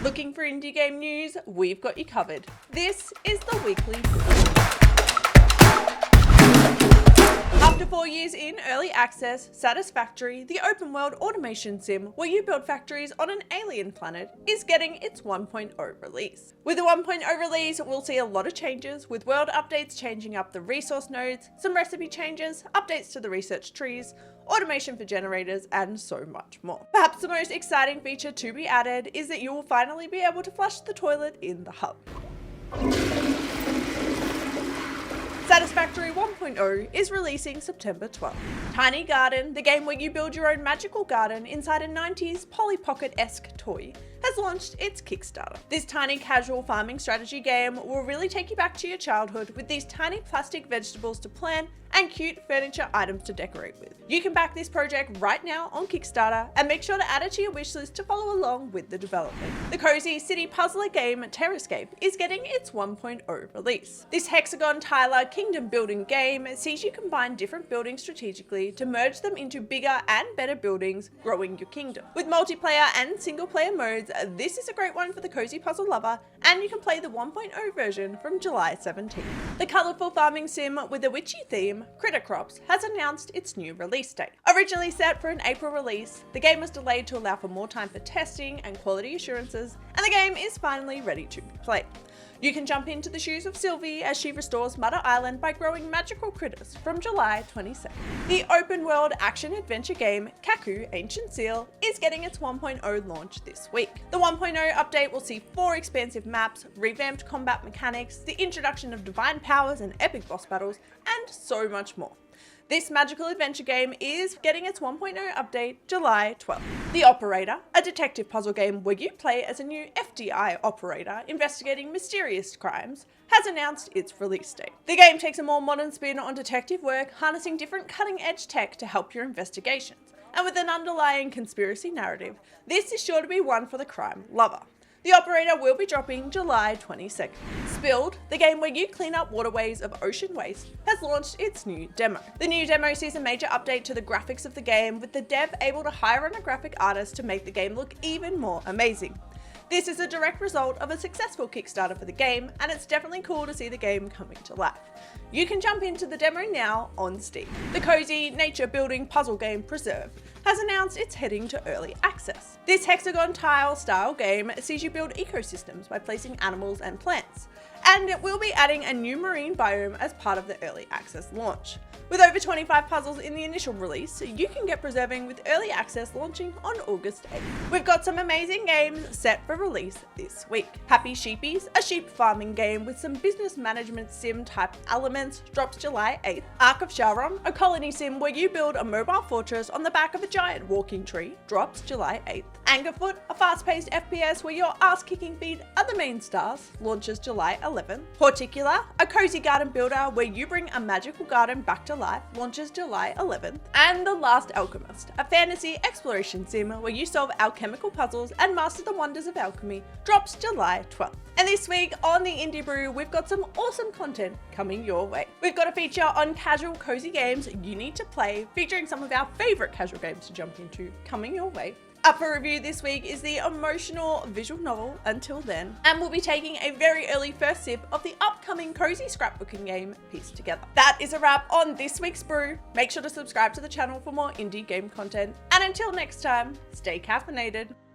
Looking for indie game news? We've got you covered. This is the Weekly Brew. After 4 years in early access, Satisfactory, the open world automation sim where you build factories on an alien planet, is getting its 1.0 release. With the 1.0 release, we'll see a lot of changes, with world updates changing up the resource nodes, some recipe changes, updates to the research trees, automation for generators, and so much more. Perhaps the most exciting feature to be added is that you will finally be able to flush the toilet in the hub. Satisfactory 1.0 is releasing September 12th. Tiny Garden, the game where you build your own magical garden inside a 90s Polly Pocket-esque toy, has launched its Kickstarter. This tiny casual farming strategy game will really take you back to your childhood with these tiny plastic vegetables to plant and cute furniture items to decorate with. You can back this project right now on Kickstarter and make sure to add it to your wishlist to follow along with the development. The cozy city puzzler game Terrascape is getting its 1.0 release. This hexagon tiler kingdom building game sees you combine different buildings strategically to merge them into bigger and better buildings, growing your kingdom. With multiplayer and single player modes, this is a great one for the cozy puzzle lover, and you can play the 1.0 version from July 17th. The colourful farming sim with a witchy theme, Critter Crops, has announced its new release date. Originally set for an April release, the game was delayed to allow for more time for testing and quality assurances, and the game is finally ready to be played. You can jump into the shoes of Sylvie as she restores Mudder Island by growing magical critters from July 22nd. The open-world action-adventure game Kaku, Ancient Seal is getting its 1.0 launch this week. The 1.0 update will see 4 expansive maps, revamped combat mechanics, the introduction of divine powers and epic boss battles, and so much more. This magical adventure game is getting its 1.0 update July 12th. The Operator, a detective puzzle game where you play as a new FBI operator investigating mysterious crimes, has announced its release date. The game takes a more modern spin on detective work, harnessing different cutting-edge tech to help your investigations. And with an underlying conspiracy narrative, this is sure to be one for the crime lover. The Operator will be dropping July 22nd. Spilled, the game where you clean up waterways of ocean waste, has launched its new demo. The new demo sees a major update to the graphics of the game, with the dev able to hire on a graphic artist to make the game look even more amazing. This is a direct result of a successful Kickstarter for the game, and it's definitely cool to see the game coming to life. You can jump into the demo now on Steam. The cozy nature building puzzle game Preserve has announced it's heading to early access. This hexagon tile style game sees you build ecosystems by placing animals and plants, and it will be adding a new marine biome as part of the early access launch. With over 25 puzzles in the initial release, you can get Preserving with early access launching on August 8th. We've got some amazing games set for release this week. Happy Sheepies, a sheep farming game with some business management sim type elements, drops July 8th. Ark of Sharon, a colony sim where you build a mobile fortress on the back of a giant walking tree, drops July 8th. Angerfoot, a fast-paced FPS where your ass-kicking feet are the main stars, launches July 11th. Horticular, a cozy garden builder where you bring a magical garden back to life, launches July 11th. And The Last Alchemist, a fantasy exploration sim where you solve alchemical puzzles and master the wonders of alchemy, drops July 12th. And this week on the Indie Brew, we've got some awesome content coming your way. We've got a feature on casual cozy games you need to play, featuring some of our favourite casual games to jump into, coming your way. Up for review this week is the emotional visual novel Until Then, and we'll be taking a very early first sip of the upcoming cozy scrapbooking game Pieced Together. That is a wrap on this week's brew. Make sure to subscribe to the channel for more indie game content, and until next time, stay caffeinated.